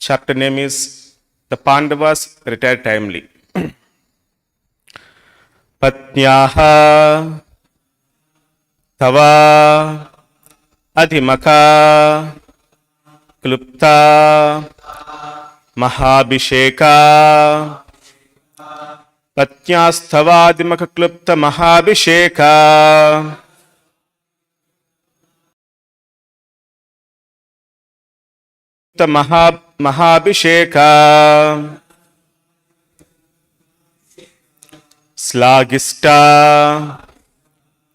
Chapter name is The Pandavas Retired Timely. Patnyaha tava adhimaka klupta mahabhisheka. Patnyastava adhimaka klupta mahabhisheka. Mahabhisheka slagista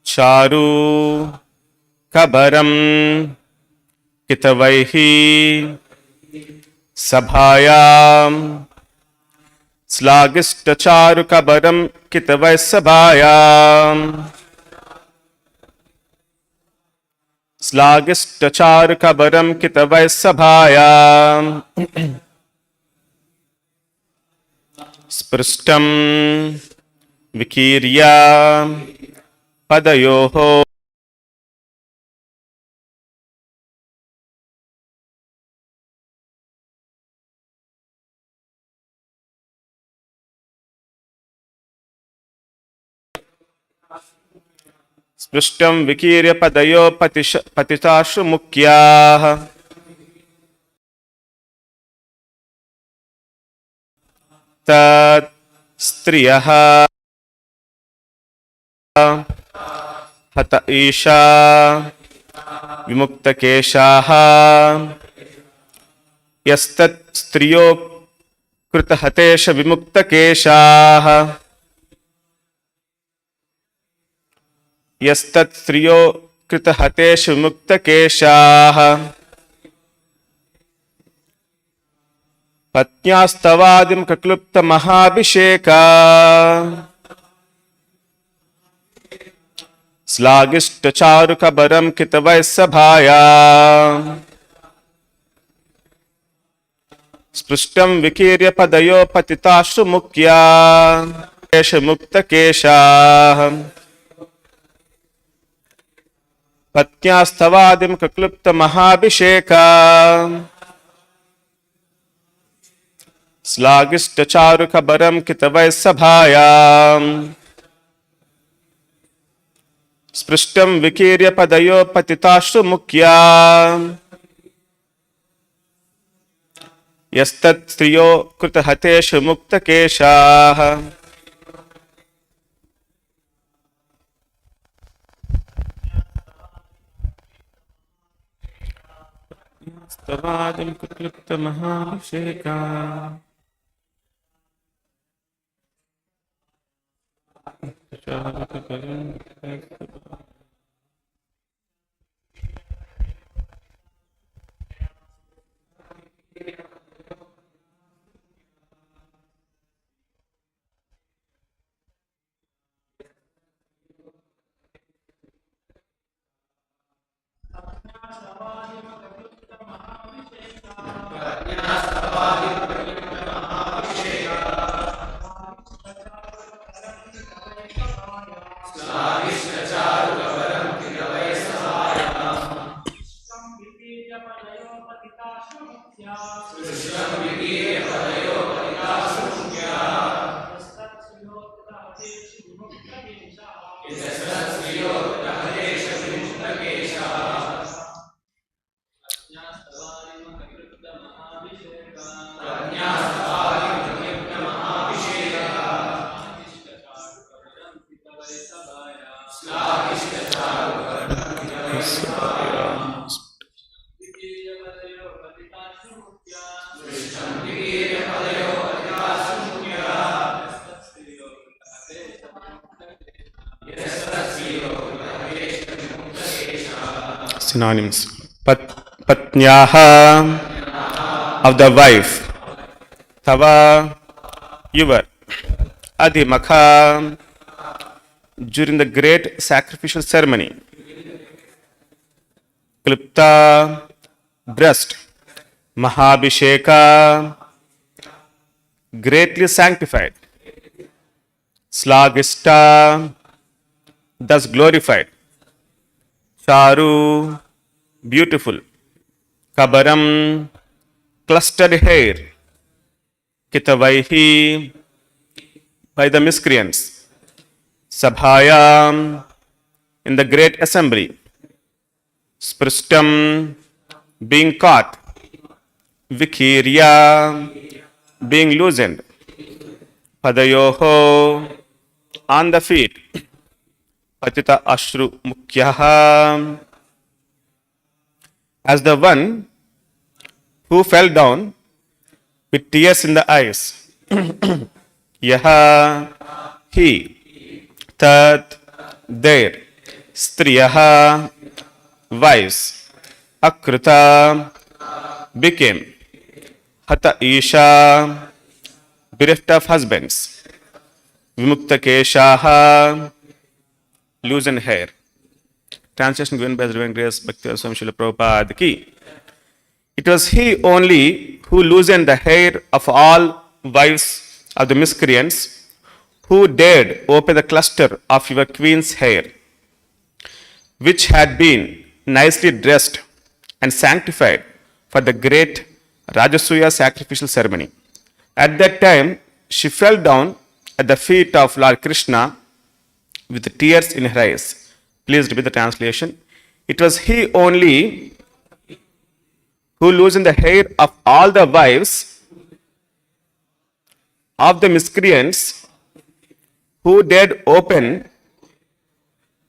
charu kabaram kitavaihi sabhayam slagista charu kabaram kitavai sabhayam slagista charu kabaram kitavai sabhayam spristam vikirya padayoho spristam vikirya padayo patitashu mukyah tat striyaha hata isha vimukta keshaha yastat striyo krita hatesha vimukta keshaha yastat striyo krita hatesha vimukta keshaha patnyastavadim kaklupta mahabhisheka slagishta charu kabaram kitavai sabhayam spristam vikirya padayo patitashu mukya kesha mukta kesha patnyastavadim kaklupta mahabhisheka slagishta charu kabaram kitavai sabhayam spristam vikirya padayo patitashu mukya yastat striyo krita hateshu mukta keshaha stavadim kaklupta mahabhisheka Synonyms. Patnyaha, of the wife. Tava, your. Adhimakha, during the great sacrificial ceremony. Klipta, breast. Mahabhisheka, greatly sanctified. Slagista, thus glorified. Charu, beautiful. Kabaram, clustered hair, kitavaihi, by the miscreants, sabhayam, in the great assembly, spristam, being caught, vikirya, being loosened, padayoho, on the feet, patita ashru mukyaha, as the one who fell down with tears in the eyes. Yaha, he, tat, there, striyaha, wives, akrita, became, hata isha, bereft of husbands, vimukta keshaha, loosened hair. Translation given by His Divine Grace Bhakti Swami Srila Prabhupada ki. It was he only who loosened the hair of all wives of the miscreants, who dared open the cluster of your queen's hair, which had been nicely dressed and sanctified for the great Rājasūya sacrificial ceremony. At that time, she fell down at the feet of Lord Kṛṣṇa with tears in her eyes. Please repeat the translation. It was he only who loosened the hair of all the wives of the miscreants, who dared open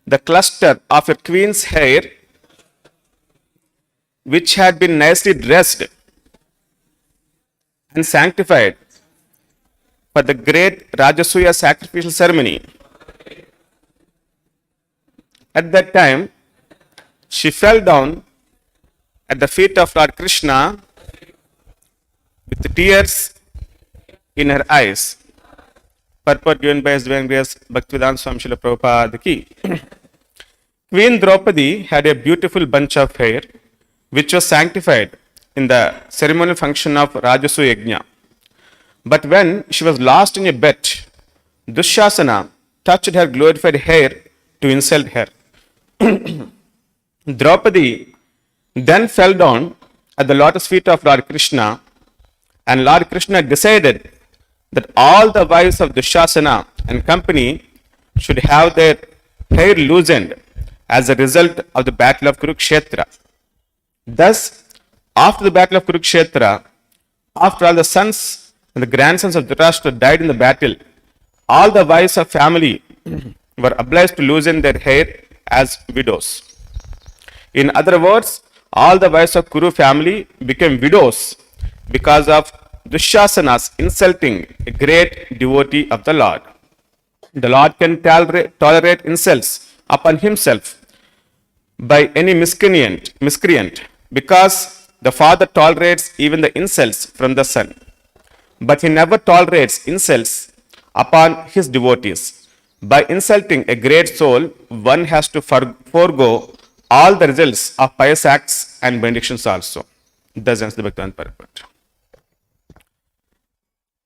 the cluster of your queen's hair, which had been nicely dressed and sanctified for the great Rājasūya sacrificial ceremony. At that time, she fell down at the feet of Lord Kṛṣṇa with tears in her eyes. Purport given by His Divine Grace Bhaktivedanta Swami Srila Prabhupada ki. Queen Draupadi had a beautiful bunch of hair which was sanctified in the ceremonial function of Rājasūya Yajna. But when she was lost in a bet, Dushasana touched her glorified hair to insult her. Draupadi then fell down at the lotus feet of Lord Kṛṣṇa, and Lord Kṛṣṇa decided that all the wives of Dushasana and company should have their hair loosened as a result of the battle of Kurukshetra. Thus, after the battle of Kurukshetra, after all the sons and the grandsons of Dhritarashtra died in the battle, all the wives of family were obliged to loosen their hair as widows. In other words, all the wives of Kuru family became widows because of Dushasana's insulting a great devotee of the Lord. The Lord can tolerate insults upon himself by any miscreant because the Father tolerates even the insults from the Son. But he never tolerates insults upon his devotees. By insulting a great soul, one has to forego all the results of pious acts and benedictions also. Thus ends the Bhaktivedanta purport.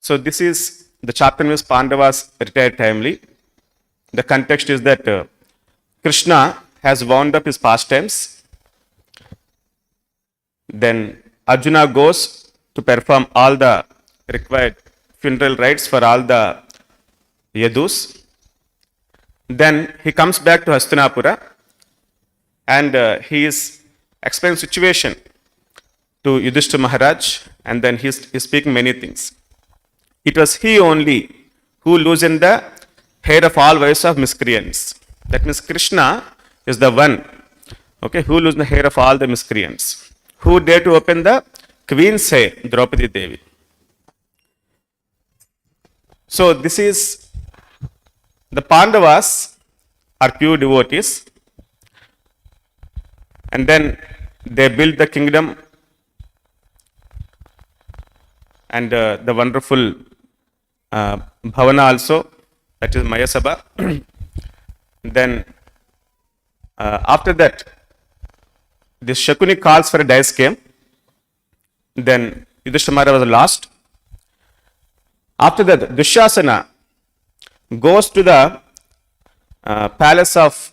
So this is the chapter in which Pandavas retired timely. The context is that Krishna has wound up his pastimes. Then Arjuna goes to perform all the required funeral rites for all the Yadus. Then he comes back to Hastinapura and he is explaining the situation to Yudhishthira Maharaj, and then he is speaking many things. It was he only who loosened the hair of all wives of miscreants. That means Krishna is the one, who loosened the hair of all the miscreants, who dared to open the queen's hair, Draupadi Devi. So this is, the Pandavas are pure devotees, and then they built the kingdom and the wonderful Bhavana also, that is Mayasabha. Then after that, this Shakuni calls for a dice game. Then Yudhishthira Maharaj was lost. After that, Dushasana goes to the palace of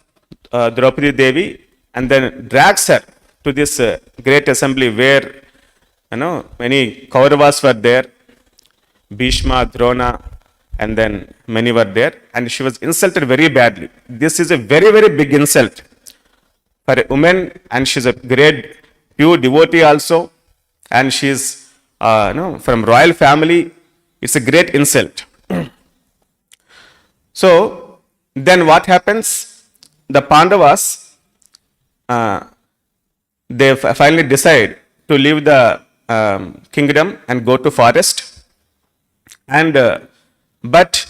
Draupadi Devi and then drags her to this great assembly where many Kauravas were there, Bhishma, Drona, and then many were there, and she was insulted very badly. This is a very, very big insult for a woman, and she's a great pure devotee also, and she's from royal family. It's a great insult. So then what happens? The Pandavas, they finally decide to leave the kingdom and go to forest, and but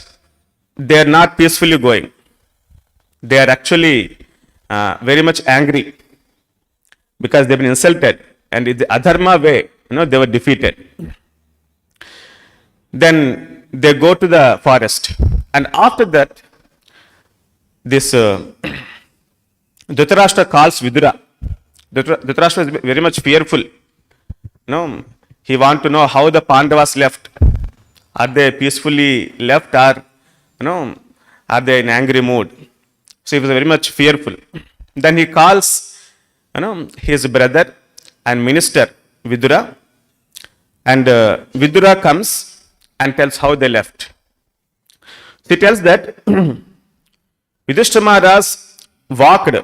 they are not peacefully going. They are actually very much angry because they've been insulted, and in the adharma way, they were defeated. Then they go to the forest, and after that, this Dhritarashtra calls Vidura. Dhritarashtra is very much fearful. He wants to know how the Pandavas left. Are they peacefully left, or are they in angry mood? So he was very much fearful. Then he calls his brother and minister Vidura, and Vidura comes and tells how they left. He tells that Yudhishthira Maharaj walked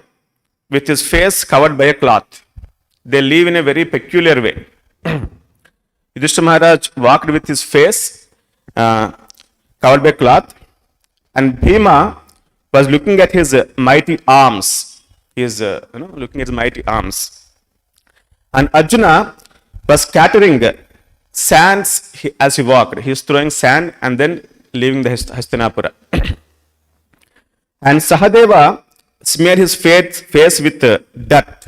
with his face covered by a cloth. They live in a very peculiar way. Yudhishthira Maharaj walked with his face covered by cloth, and Bhima was looking at his mighty arms. He is looking at his mighty arms. And Arjuna was scattering sands as he walked. He is throwing sand and then leaving the Hastinapura. And Sahadeva smeared his face with dirt.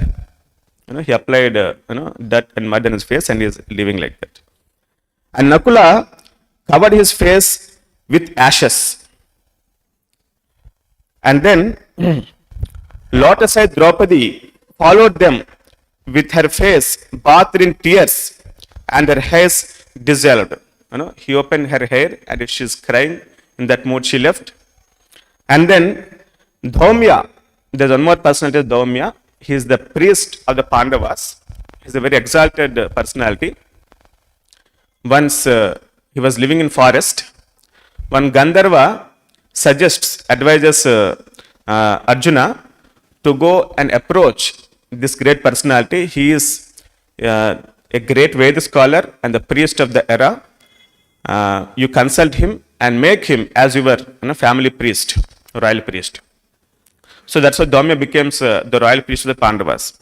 He applied dirt and mud on his face, and he is living like that. And Nakula covered his face with ashes. And then lotus-eyed Draupadi followed them with her face bathed in tears and her hairs dissolved. He opened her hair, and she is crying. In that mood she left. And then Dhaumya, there's one more personality, Dhaumya. He is the priest of the Pandavas. He is a very exalted personality. Once he was living in forest. One Gandharva advises Arjuna to go and approach this great personality. He is a great Vedic scholar and the priest of the era. You consult him and make him as your family priest, royal priest. So that's how Dhaumya becomes the royal priest of the Pandavas.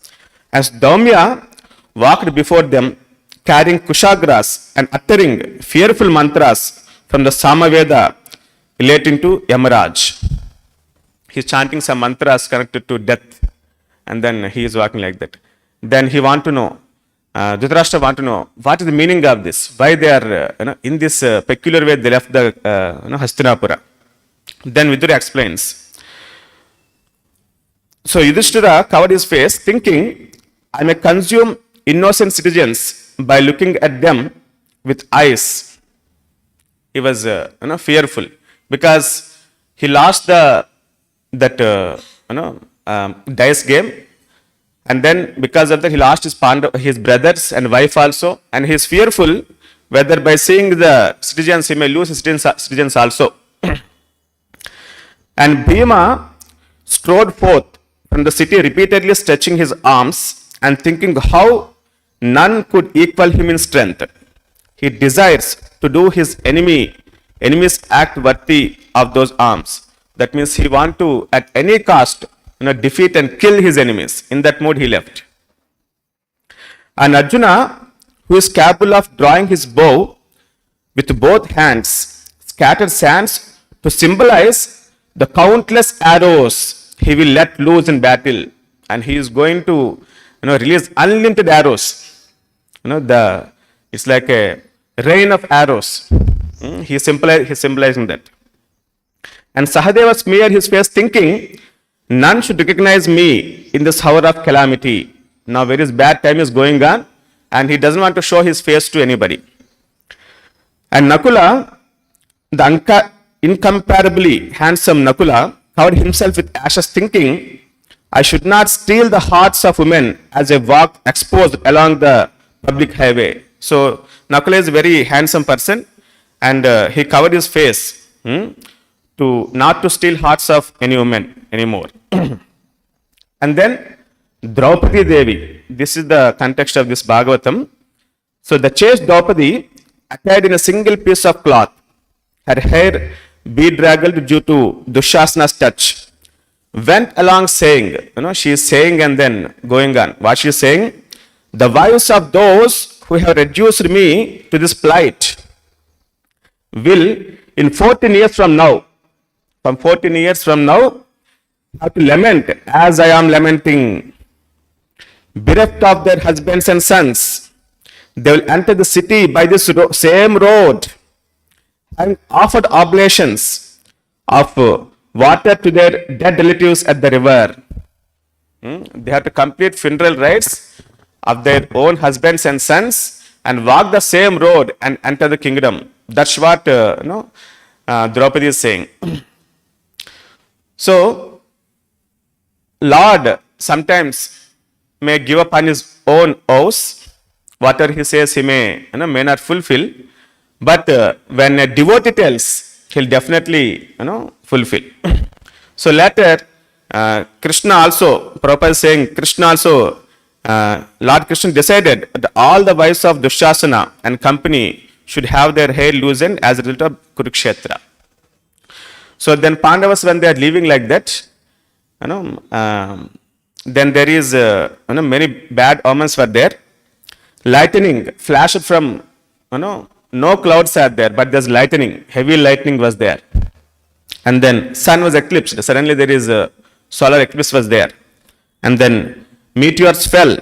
As Dhaumya walked before them, carrying kushagras and uttering fearful mantras from the Samaveda relating to Yamaraj. He is chanting some mantras connected to death, and then he is walking like that. Then he want to know, Dhritarashtra want to know, what is the meaning of this? Why they are in this peculiar way they left the Hastinapura. Then Vidura explains. So Yudhishthira covered his face, thinking, I may consume innocent citizens by looking at them with eyes. He was fearful because he lost that dice game, and then because of that he lost his brothers and wife also, and he is fearful whether by seeing the citizens he may lose his citizens also. And Bhima strode forth from the city, repeatedly stretching his arms and thinking how none could equal him in strength. He desires to do his enemy's act worthy of those arms. That means he wants to, at any cost, defeat and kill his enemies. In that mood, he left. And Arjuna, who is capable of drawing his bow with both hands, scattered sands to symbolize the countless arrows he will let loose in battle, and he is going to release unlimited arrows. It's like a rain of arrows. He is symbolizing that. And Sahadeva smeared his face, thinking, none should recognize me in this hour of calamity. Now very bad time is going on, and he doesn't want to show his face to anybody. And Nakula, the incomparably handsome Nakula, covered himself with ashes, thinking, I should not steal the hearts of women as I walk exposed along the public highway. So Nakula is a very handsome person, and he covered his face to not to steal hearts of any woman anymore. And then Draupadi Devi, this is the context of this Bhagavatam. So the chaste Draupadi, attired in a single piece of cloth, her hair bedraggled due to Dushasana's touch, went along saying, she is saying and then going on. What she is saying? The wives of those who have reduced me to this plight will, in 14 years from now, have to lament as I am lamenting. Bereft of their husbands and sons, they will enter the city by this same road and offered oblations of water to their dead relatives at the river. They have to complete funeral rites of their own husbands and sons and walk the same road and enter the kingdom. That's what Draupadi is saying. So, Lord sometimes may give up on his own oaths. Whatever he says, he may not fulfill. But when a devotee tells, he'll definitely fulfill. So later, Krishna also, Prabhupada is saying, Krishna also, Lord Kṛṣṇa decided that all the wives of Dushasana and company should have their hair loosened as a result of Kurukshetra. So then Pandavas, when they are leaving like that, then there is many bad omens were there. Lightning flashed from no clouds are there, but there's lightning, heavy lightning was there. And then sun was eclipsed. Suddenly there is a solar eclipse was there. And then meteors fell,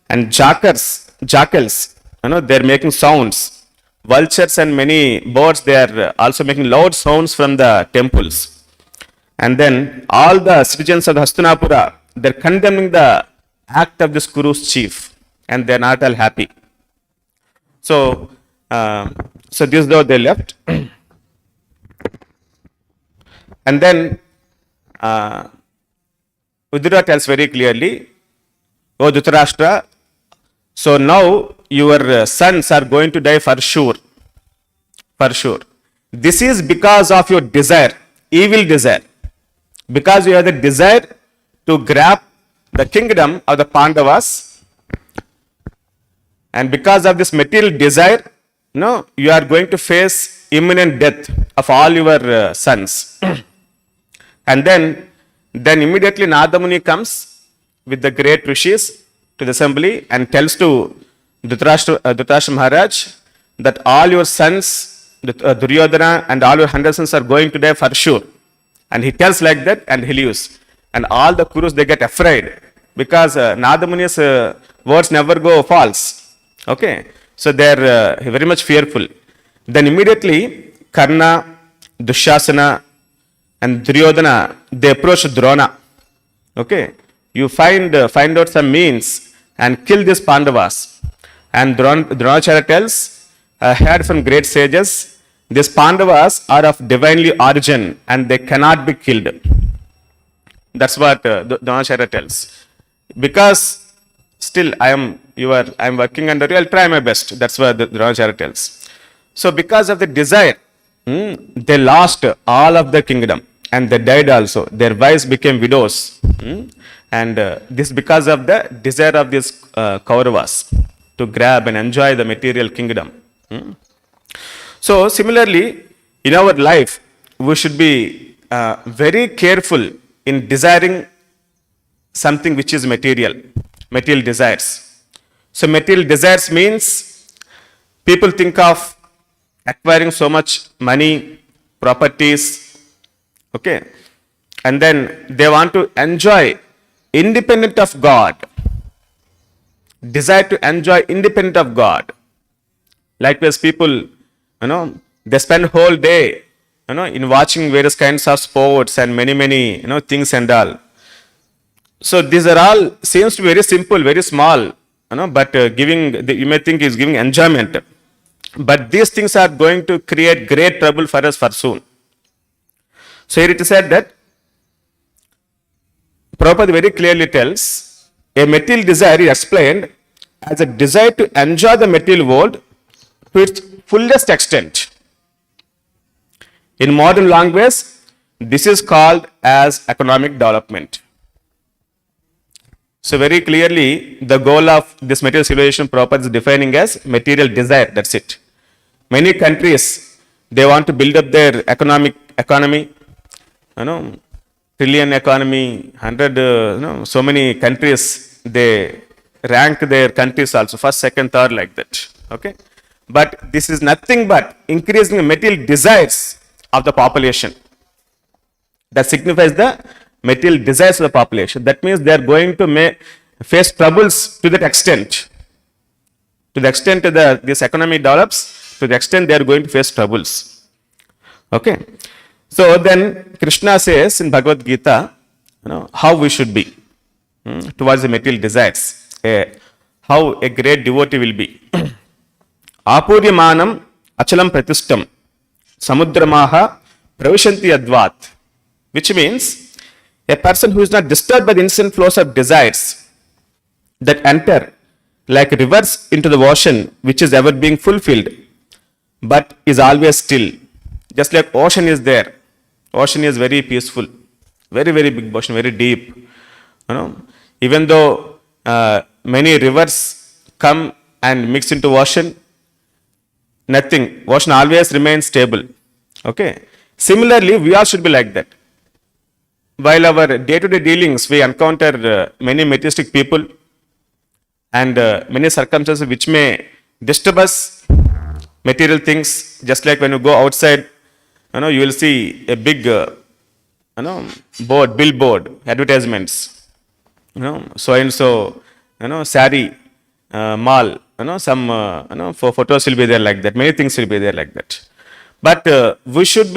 and jackals, they're making sounds. Vultures and many birds, they are also making loud sounds from the temples. And then all the citizens of the Hastinapura, they're condemning the act of this Kuru's chief, and they're not all happy. So this though they left. And then Udira tells very clearly, O Dhritarashtra, so now your sons are going to die for sure. For sure. This is because of your desire, evil desire. Because you have the desire to grab the kingdom of the Pandavas, and because of this material desire, you are going to face imminent death of all your sons. And then immediately Narada Muni comes with the great rishis to the assembly and tells to Dhritarashtra Maharaj that all your sons, Duryodhana and all your 100 sons are going to die for sure. And he tells like that and he leaves. And all the Kurus, they get afraid because Narada Muni's words never go false. Okay. So they are very much fearful. Then immediately Karna, Dushasana and Duryodhana, they approach Drona. Okay. You find out some means and kill these Pandavas. And Dronacharya tells, I heard from great sages, these Pandavas are of divinely origin and they cannot be killed. That's what Dronacharya tells. Because still I am working under you, I'll try my best. That's what Dronacharya tells. So because of the desire, they lost all of the kingdom and they died also. Their wives became widows. And this because of the desire of these Kauravas to grab and enjoy the material kingdom. So similarly, in our life, we should be very careful in desiring something which is material desires. So material desires means people think of acquiring so much money, properties, okay, and then they want to enjoy independent of God. Desire to enjoy independent of God. Likewise, people, they spend whole day, in watching various kinds of sports and many, things and all. So these are all seems to be very simple, very small, but you may think is giving enjoyment. But these things are going to create great trouble for us for soon. So here it is said that Prabhupada very clearly tells, a material desire is explained as a desire to enjoy the material world to its fullest extent. In modern language, this is called as economic development. So very clearly, the goal of this material civilization proper is defining as material desire. That's it. Many countries, they want to build up their economy, trillion economy, 100, so many countries, they rank their countries also first, second, third, like that. Okay, but this is nothing but increasing the material desires of the population. That signifies the material desires of the population. That means they are going to face troubles to that extent. To the extent that this economy develops, to the extent they are going to face troubles. Okay. So then Krishna says in Bhagavad Gita, how we should be towards the material desires. How a great devotee will be. Apuryamanam achalam pratistam samudramaha pravishanti advat. Which means a person who is not disturbed by the instant flows of desires that enter like rivers into the ocean which is ever being fulfilled but is always still. Just like ocean is there. Ocean is very peaceful. Very, very big ocean, very deep. Even though many rivers come and mix into ocean, nothing. Ocean always remains stable. Okay. Similarly, we all should be like that. While our day-to-day dealings, we encounter many materialistic people and many circumstances which may disturb us, material things, just like when you go outside, you will see a big, billboard, advertisements, so and so, sari, mall, some, for photos will be there like that. Many things will be there like that. But we should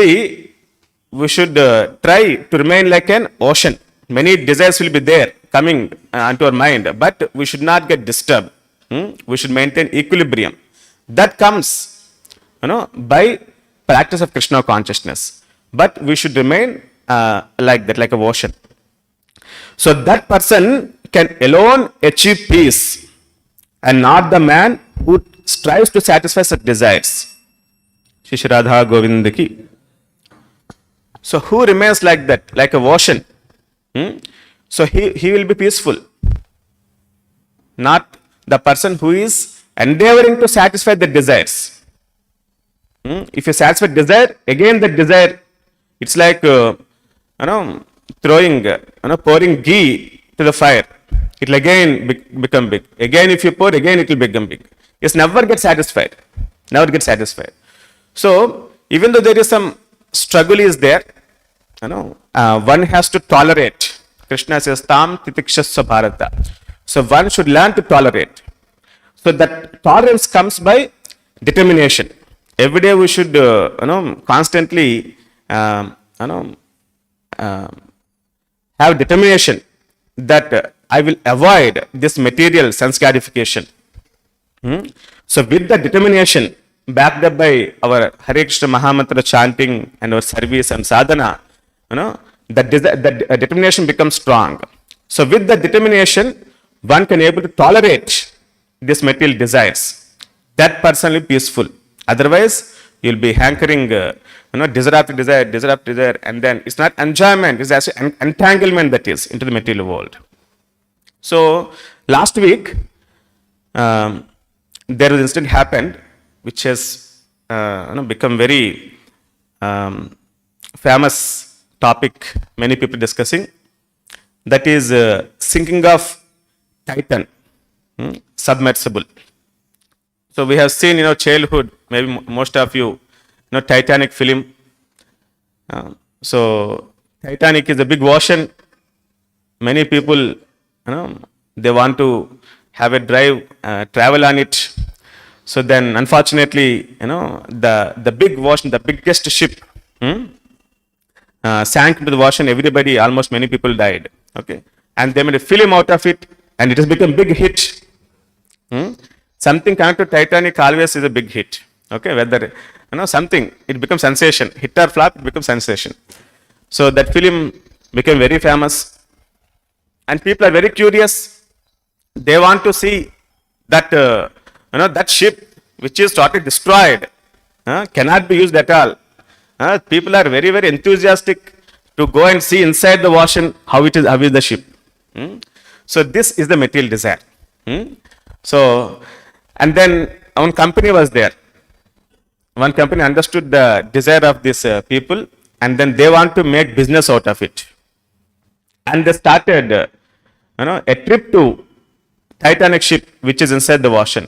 try to remain like an ocean. Many desires will be there coming onto our mind, but we should not get disturbed. We should maintain equilibrium. That comes, by practice of Krishna consciousness. But we should remain like that, like an ocean. So that person can alone achieve peace, and not the man who strives to satisfy such desires. Shri Radha Govinda ki. So who remains like that, like a ocean? So he will be peaceful. Not the person who is endeavoring to satisfy the desires. If you satisfy desire, again that desire, it's like pouring ghee to the fire. It will again become big. Again, if you pour, again it will become big. It's never get satisfied. Never get satisfied. So even though there is some struggle is there, one has to tolerate. Krishna says, Tam titikshasya bharata. So one should learn to tolerate. So that tolerance comes by determination. Every day we should, constantly, have determination that I will avoid this material sense gratification. So with the determination, backed up by our Hare Krishna Mahamantra chanting and our service and sadhana, the determination becomes strong. So with the determination, one can able to tolerate these material desires. That person will be peaceful. Otherwise, you will be hankering, desire after desire, and then it's not enjoyment, it's actually entanglement that is into the material world. So last week, there was an incident happened which has become very famous topic, many people discussing. That is sinking of Titan, submersible. So we have seen, childhood, maybe most of you, Titanic film. So Titanic is a big ocean. Many people, they want to have a drive, travel on it. So then, unfortunately, the big ocean, the biggest ship, sank into the ocean. Everybody, almost many people died. Okay, and they made a film out of it, and it has become big hit. Something connected to Titanic always is a big hit. Okay, whether something, it becomes sensation. Hit or flop, it becomes sensation. So that film became very famous, and people are very curious. They want to see that that ship which is totally destroyed cannot be used at all. People are very, very enthusiastic to go and see inside the ocean how is the ship. So this is the material desire. So, and then one company was there. One company understood the desire of these people, and then they want to make business out of it. And they started a trip to Titanic ship which is inside the ocean.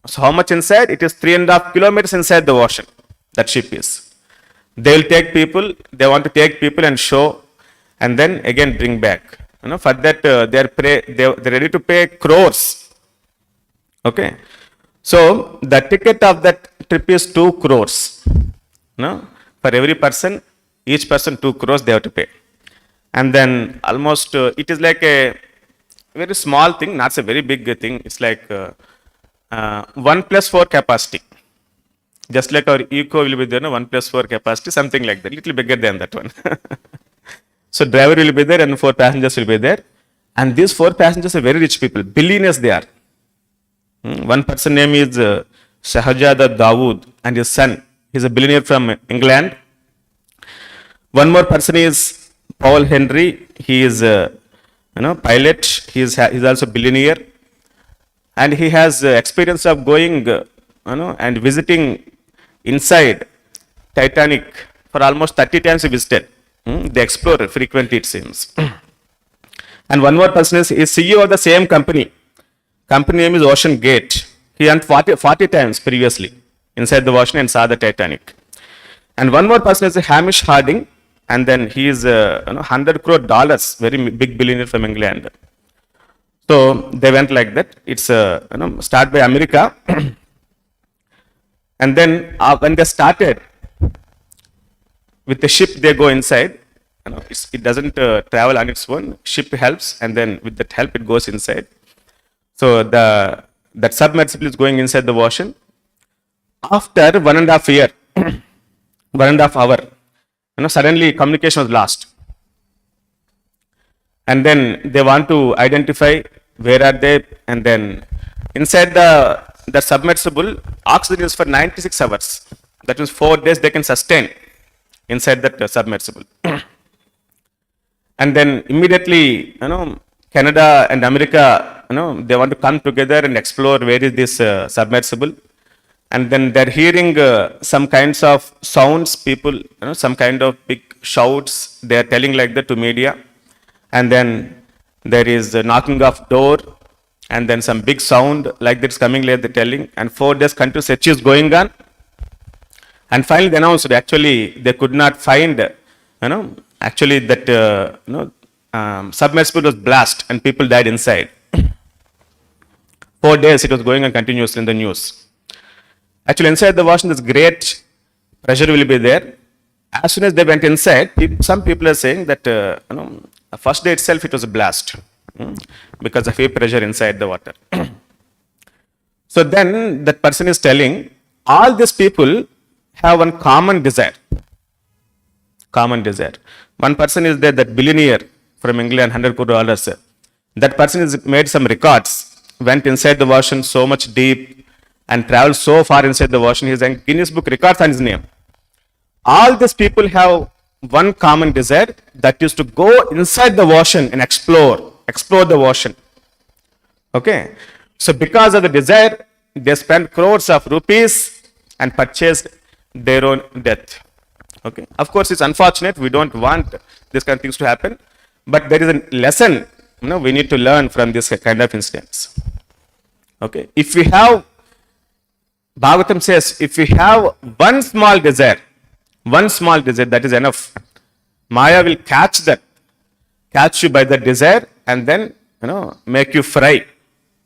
So how much inside? It is 3.5 kilometers inside the ocean, that ship is. They will take people, they want to take people and show, and then again bring back. For that they're ready to pay crores. Okay. So the ticket of that trip is 2 crores. For every person, each person 2 crores they have to pay. And then almost it is like a very small thing, not a very big thing. It's like 1+4 capacity. Just like our eco will be there, 1+4 capacity, something like that, little bigger than that one. So driver will be there and 4 passengers will be there. And these 4 passengers are very rich people, billionaires they are. One person name is Shahjada Dawood and his son. He's a billionaire from England. One more person is Paul Henry. He is pilot. He's also billionaire. And he has experience of going and visiting inside Titanic for almost 30 times he visited. They explore frequently, it seems. And one more person is CEO of the same company. Company name is Ocean Gate. He went 40 times previously inside the ocean and saw the Titanic. And one more person is Hamish Harding, and then he is $100 crore, very big billionaire from England. So they went like that. It's start by America. And then when they started with the ship, they go inside. It doesn't travel on its own. Ship helps, and then with that help, it goes inside. So that submersible is going inside the ocean. After 1.5 year, 1.5 hour, suddenly communication was lost. And then they want to identify where are they, and then inside the submersible, oxygen is for 96 hours. That means 4 days they can sustain inside that submersible. And then immediately, Canada and America, they want to come together and explore where is this submersible. And then they're hearing some kinds of sounds, people, some kind of big shouts. They're telling like that to media. And then there is a knocking of door, and then some big sound like that's coming like they're telling. And 4 days continuous search is going on. And finally they announced that actually they could not find, actually that, submersible was blast and people died inside. 4 days it was going on continuously in the news. Actually inside the ocean, this great pressure will be there. As soon as they went inside, some people are saying that, first day itself it was a blast because of heavy pressure inside the water. So then that person is telling, all these people have one common desire. Common desire. One person is there, that billionaire from England, $100 crore. That person has made some records, went inside the ocean so much deep and traveled so far inside the ocean. He has a Guinness Book records on his name. All these people have one common desire, that is to go inside the ocean and explore the ocean. Okay. So because of the desire, they spend crores of rupees and purchased their own death. Okay. Of course, it's unfortunate. We don't want this kind of things to happen. But there is a lesson, we need to learn from this kind of incidents. Okay. If we have, Bhagavatam says, if we have one small desire, that is enough. Maya will catch you by that desire, and then, make you fry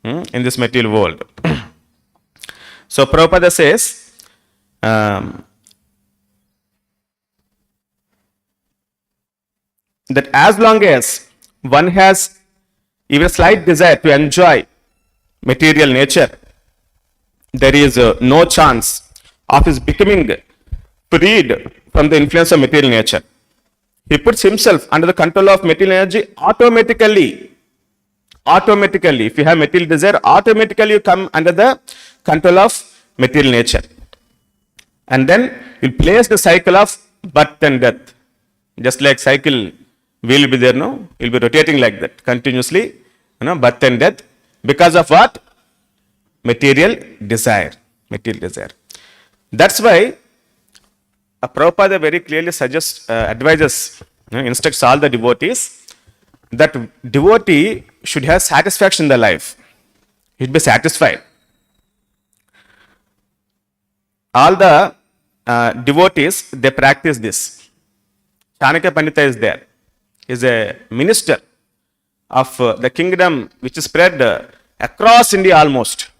in this material world. So Prabhupada says, that as long as one has even a slight desire to enjoy material nature, there is no chance of his becoming freed from the influence of material nature. He puts himself under the control of material energy automatically. automatically, if you have material desire, automatically you come under the control of material nature. And then you place the cycle of birth and death. Just like cycle wheel will be there, no? You'll be rotating like that continuously, birth and death. Because of what? Material desire. Material desire. That's why Prabhupada very clearly suggests, advises, instructs all the devotees that devotee should have satisfaction in the life. He should be satisfied. All the devotees, they practice this. Chanakya Pandita is there. He is a minister of the kingdom which is spread across India almost.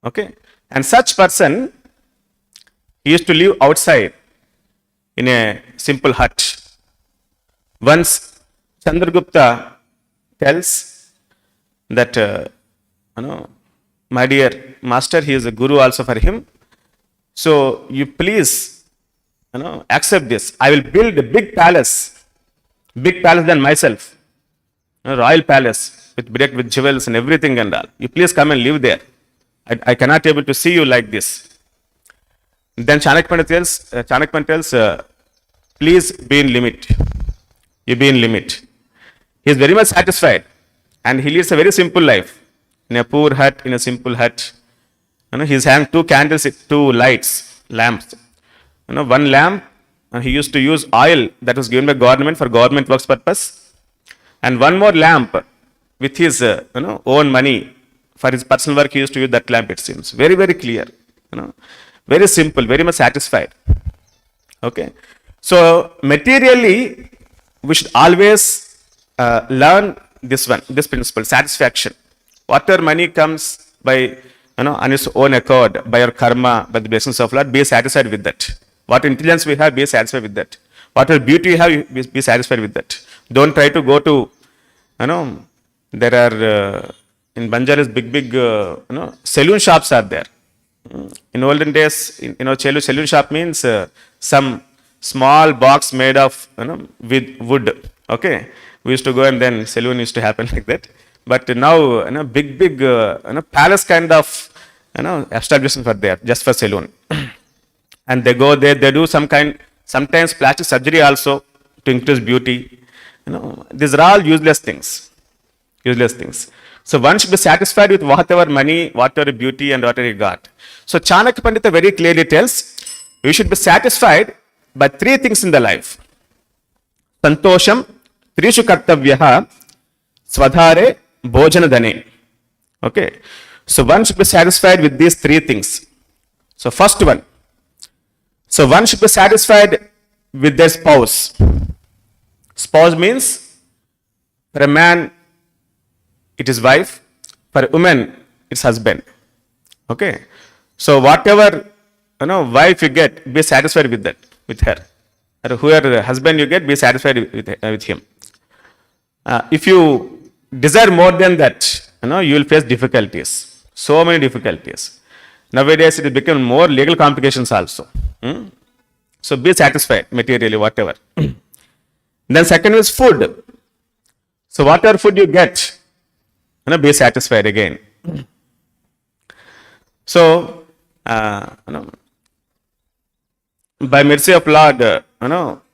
Okay. And such person, he used to live outside in a simple hut. Once Chandragupta tells that, my dear master, he is a guru also for him. So you please, accept this. I will build a big palace than myself, royal palace with jewels and everything and all. You please come and live there. I cannot able to see you like this. Then Chanakya tells, please be in limit. You be in limit. He is very much satisfied and he leads a very simple life. In a poor hut, in a simple hut. He is having 2 candles, 2 lamps. One lamp, he used to use oil that was given by government for government works purpose. And one more lamp with his own money for his personal work, he used to use that lamp, it seems. Very, very clear. Very simple, very much satisfied. Okay. So materially, we should always learn this principle, satisfaction. Whatever money comes by, on its own accord, by your karma, by the blessings of Lord, be satisfied with that. What intelligence we have, be satisfied with that. Whatever beauty you have, be satisfied with that. Don't try to go to, there are, in Banjara Hills, big, saloon shops are there. In olden days, saloon shop means some small box made of, with wood. Okay. We used to go and then saloon used to happen like that. But now, big, palace kind of, establishments are there just for saloon. And they go there, they do sometimes plastic surgery also to increase beauty. These are all useless things. So one should be satisfied with whatever money, whatever beauty and whatever he got. So Chanakya Pandita very clearly tells, we should be satisfied by 3 things in the life. Santosham, Trishu Kartavyaha, Swadhare, Bhojana Dane. Okay. So one should be satisfied with these 3 things. So first one. So one should be satisfied with their spouse. Spouse means for a man, it is wife. For a woman, it's husband. Okay. So whatever, wife you get, be satisfied with that, with her. Or whoever husband you get, be satisfied with him. If you desire more than that, you will face difficulties. So many difficulties. Nowadays, it has become more legal complications also. So be satisfied materially, whatever. Then second is food. So whatever food you get, be satisfied again. So, by mercy of Lord,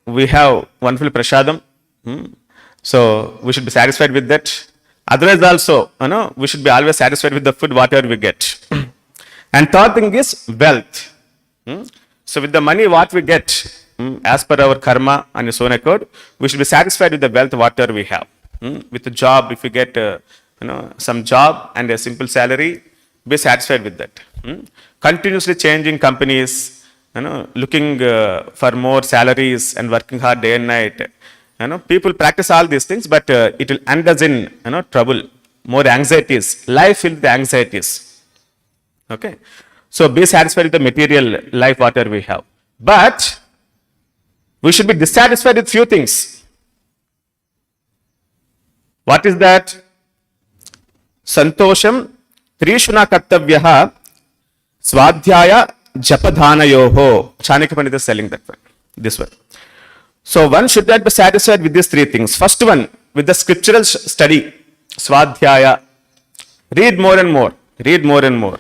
we have wonderful prasadam. So we should be satisfied with that. Otherwise also, we should be always satisfied with the food, whatever we get. And third thing is wealth. So with the money what we get, as per our karma and its own accord, we should be satisfied with the wealth, whatever we have. With the job, if you get some job and a simple salary, be satisfied with that. Continuously changing companies, looking for more salaries and working hard day and night. People practice all these things, but it will end us in trouble, more anxieties. Life filled with anxieties. Okay. So be satisfied with the material life, whatever we have. But we should be dissatisfied with few things. What is that? Santosham Trishuna Kartavyaha Swadhyaya Japadhanayoho. Chanakya Pandita is selling that one. This one. So one should not be satisfied with these 3 things. First one, with the scriptural study. Swadhyaya. Read more and more. Read more and more.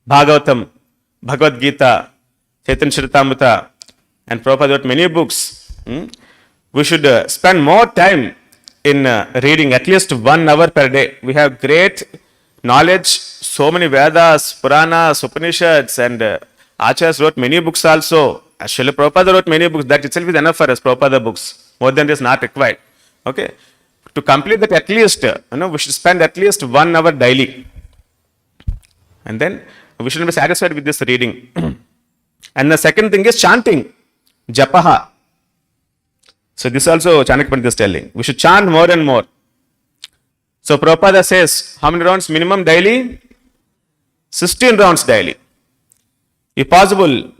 Bhagavatam, Bhagavad Gita, Chaitanya Charitamrita, and Prabhupada wrote many books. We should spend more time in reading, at least 1 hour per day. We have great knowledge, so many Vedas, Puranas, Upanishads, and Acharyas wrote many books also. Srila Prabhupada wrote many books. That itself is enough for us, Prabhupada books. More than this not required. Okay. To complete that, at least, we should spend at least 1 hour daily. And then we shouldn't be satisfied with this reading. And the second thing is chanting. Japaha. So this also Chanakya Pandit is telling. We should chant more and more. So Prabhupada says, how many rounds minimum daily? 16 rounds daily. If possible,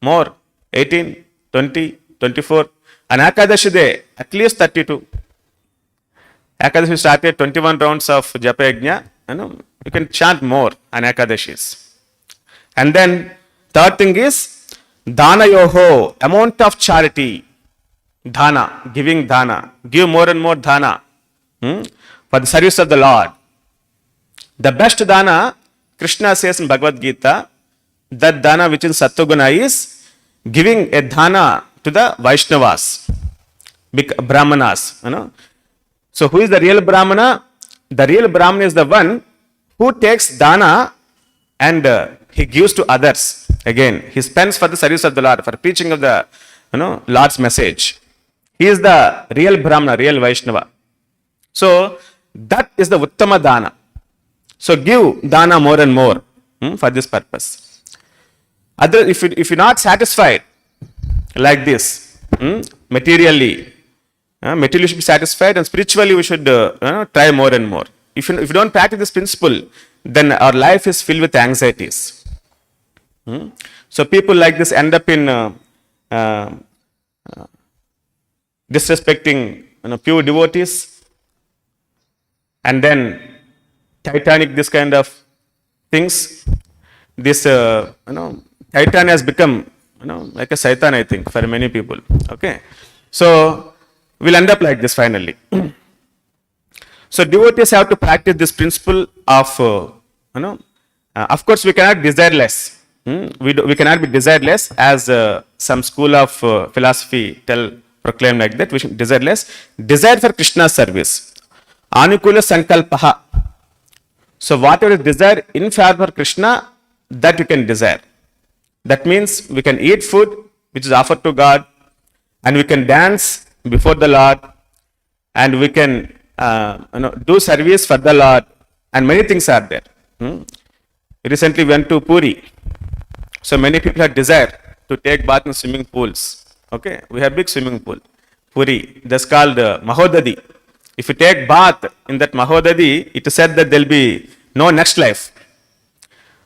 more. 18, 20, 24. And Ekadashi day, at least 32. Ekadashi started 21 rounds of Japa Yajna. You can chant more on Ekadashis. And then third thing is Dana Yoho, amount of charity. Dhana, giving dhana. Give more and more dhana for the service of the Lord. The best dhana, Krishna says in Bhagavad Gita, that dhana which is Sattva-guna is giving a dhana to the Vaishnavas, Brahmanas. So who is the real Brahmana? The real Brahmana is the one who takes dhana and he gives to others. Again, he spends for the service of the Lord, for preaching of the Lord's message. He is the real Brahmana, real Vaishnava. So that is the Uttama Dana. So give Dana more and more for this purpose. If you're not satisfied like this, materially you should be satisfied, and spiritually we should try more and more. If you don't practice this principle, then our life is filled with anxieties. So people like this end up in disrespecting pure devotees, and then Titanic, this kind of things. This Titan has become like a Satan, I think, for many people. Okay, so we'll end up like this finally. So devotees have to practice this principle of of course we cannot desire less. We cannot be desireless, as some school of philosophy proclaim like that. We should desire less. Desire for Krishna's service. Anukula sankalpaha. So whatever is desire in favor of Krishna, that you can desire. That means we can eat food which is offered to God, and we can dance before the Lord, and we can do service for the Lord, and many things are there. Recently went to Puri. So many people have desire to take bath in swimming pools. Okay, we have big swimming pool, Puri. That's called Mahodadi. If you take bath in that Mahodadi, it is said that there will be no next life.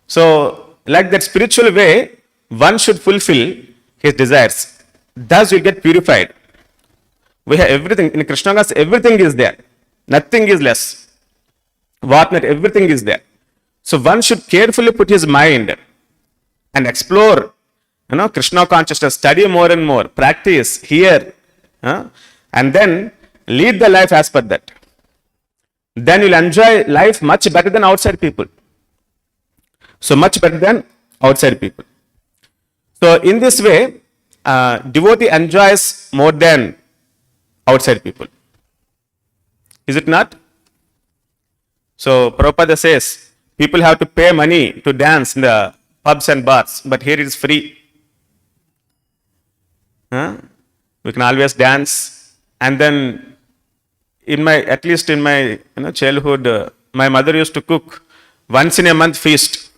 So, like that spiritual way, one should fulfill his desires. Thus, you get purified. We have everything in Krishna consciousness. Everything is there. Nothing is less. What not? Everything is there. So, one should carefully put his mind and explore Krishna consciousness, study more and more, practice, hear, and then lead the life as per that. Then you'll enjoy life much better than outside people. So much better than outside people. So in this way, devotee enjoys more than outside people. Is it not? So Prabhupada says, people have to pay money to dance in the pubs and bars, but here it is free. We can always dance. And then at least in my childhood, my mother used to cook once in a month feast.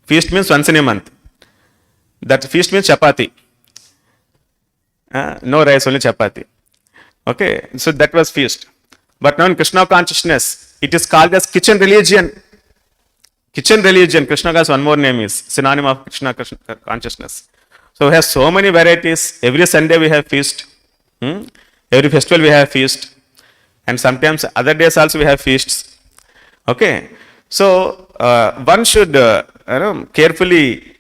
Feast means once in a month. That feast means chapati. No rice, only chapati. Okay, so that was feast. But now in Krishna consciousness, it is called as kitchen religion. Kitchen religion, Krishna has one more name, is synonym of Krishna consciousness. So we have so many varieties. Every Sunday we have feast. Every festival we have feast. And sometimes other days also we have feasts. Okay. So one should carefully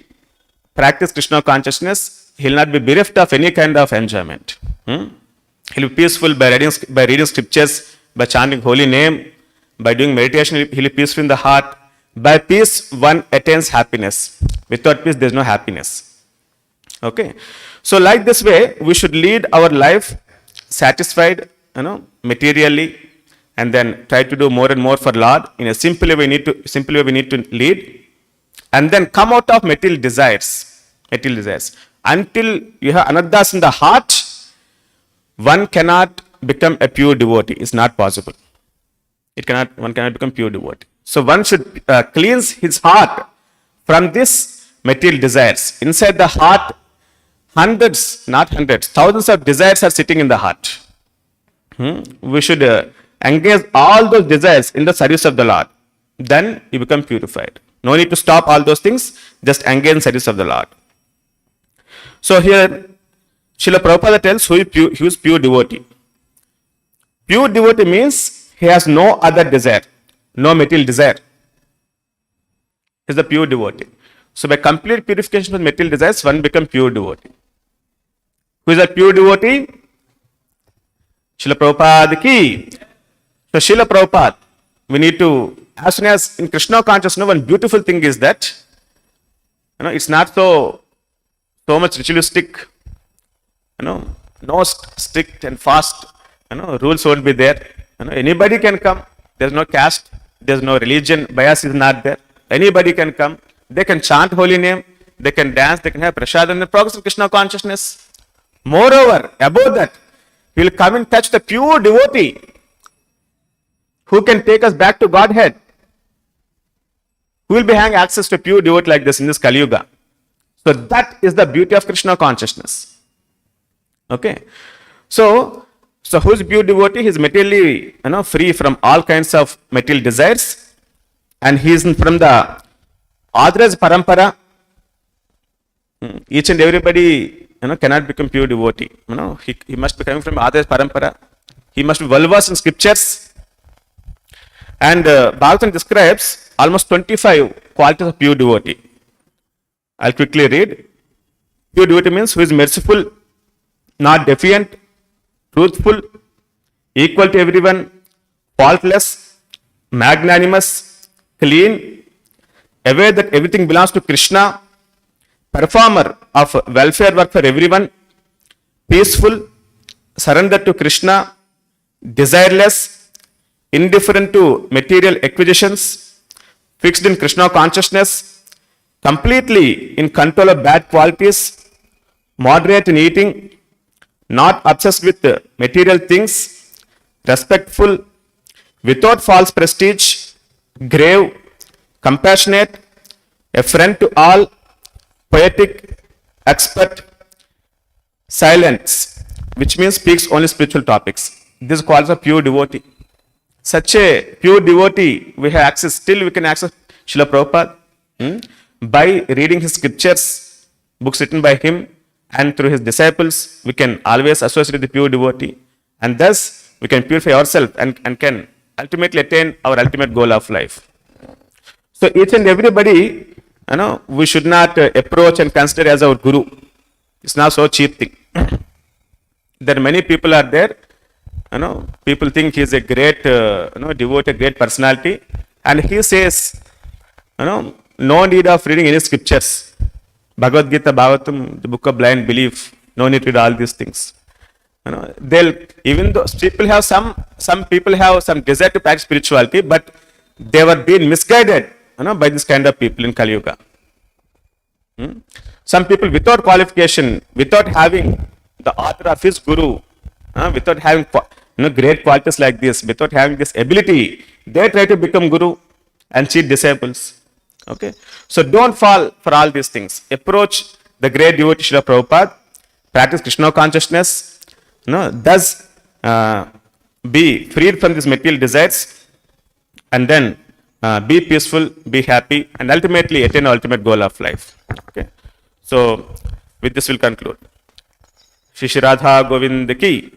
practice Krishna consciousness. He will not be bereft of any kind of enjoyment. He will be peaceful by reading scriptures, by chanting holy name, by doing meditation, he'll be peaceful in the heart. By peace, one attains happiness. Without peace, there is no happiness. Okay. So like this way, we should lead our life satisfied, materially, and then try to do more and more for Lord. In a simple way, we need to lead, and then come out of material desires. Until you have anarthas in the heart, one cannot become a pure devotee. It's not possible. One cannot become pure devotee. So one should cleanse his heart from this material desires. Inside the heart, thousands of desires are sitting in the heart. We should engage all those desires in the service of the Lord. Then you become purified. No need to stop all those things. Just engage in service of the Lord. So here, Srila Prabhupada tells who is pure devotee. Pure devotee means he has no other desire, no material desire. He is the pure devotee. So by complete purification of material desires, one becomes pure devotee. Who is a pure devotee? Srila Prabhupada ki. So Srila Prabhupada, we need to, as soon as in Krishna consciousness, one beautiful thing is that, it's not so much ritualistic, no strict and fast, rules won't be there. Anybody can come. There's no caste, there's no religion, bias is not there. Anybody can come. They can chant holy name, they can dance, they can have prasad and progress in Krishna consciousness. Moreover, above that, we will come in touch with the pure devotee who can take us back to Godhead. Who will be having access to a pure devotee like this in this Kali Yuga? So that is the beauty of Krishna consciousness. Okay. So who is pure devotee? He is materially, free from all kinds of material desires, and he is from the authorized parampara. Each and everybody, cannot become pure devotee. He must be coming from authorized parampara. He must be well versed in scriptures. And Bhagavatam describes almost 25 qualities of pure devotee. I'll quickly read. Pure devotee means who is merciful, not defiant, truthful, equal to everyone, faultless, magnanimous, clean, aware that everything belongs to Krishna, performer of welfare work for everyone, peaceful, surrendered to Krishna, desireless, indifferent to material acquisitions, fixed in Krishna consciousness, completely in control of bad qualities, moderate in eating, not obsessed with material things, respectful, without false prestige, grave, compassionate, a friend to all, poetic, expert, silence, which means speaks only spiritual topics. This is called a pure devotee. Such a pure devotee, we have access, still we can access Srila Prabhupada by reading his scriptures, books written by him, and through his disciples, we can always associate with the pure devotee, and thus we can purify ourselves and can ultimately attain our ultimate goal of life. So each and everybody, we should not approach and consider as our guru. It's not so cheap thing. There are many people are there. People think he is a great, devotee, great personality, and he says, no need of reading any scriptures. Bhagavad Gita, Bhagavatam, the book of blind belief, no need to read all these things. Even though people have some people have some desire to practice spirituality, but they were being misguided, by this kind of people in Kali Yuga. Some people without qualification, without having the author of his guru, without having great qualities like this, without having this ability, they try to become guru and cheat disciples. Okay, so don't fall for all these things. Approach the great devotee Srila Prabhupada, practice Krishna consciousness, thus be freed from these material desires, and then be peaceful, be happy, and ultimately attain the ultimate goal of life. Okay, so with this we'll conclude. Shri Radha Govind ki,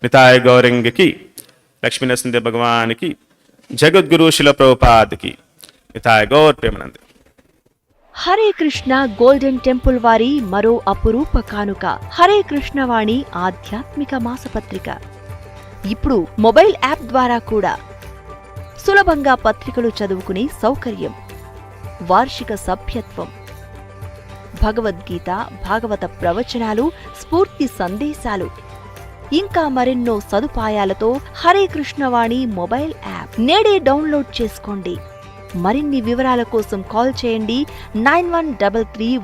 Nitai Gaurang ki, Lakshmi Narasimha Bhagavan ki, Jagat Guru Srila Prabhupada ki, Nitai Gaur Premanand. Hare Krishna golden temple వారి మరో అపురూప కానుక హరే కృష్ణ వాణి ఆధ్యాత్మిక మాసపత్రిక. ఇప్పుడు mobile app ద్వారా కూడా సులభంగా పత్రికలు చదువుకునే సౌకర్యం, వార్షిక సభ్యత్వం, భగవద్గీత, భాగవత ప్రవచనాలు, స్ఫూర్తి సందేశాలు, ఇంకా మరెన్నో సదుపాయాలతో హరే కృష్ణవాణి మొబైల్ యాప్ నేడే డౌన్లోడ్ చేసుకోండి. మరిన్ని వివరాల కోసం కాల్ చేయండి 9133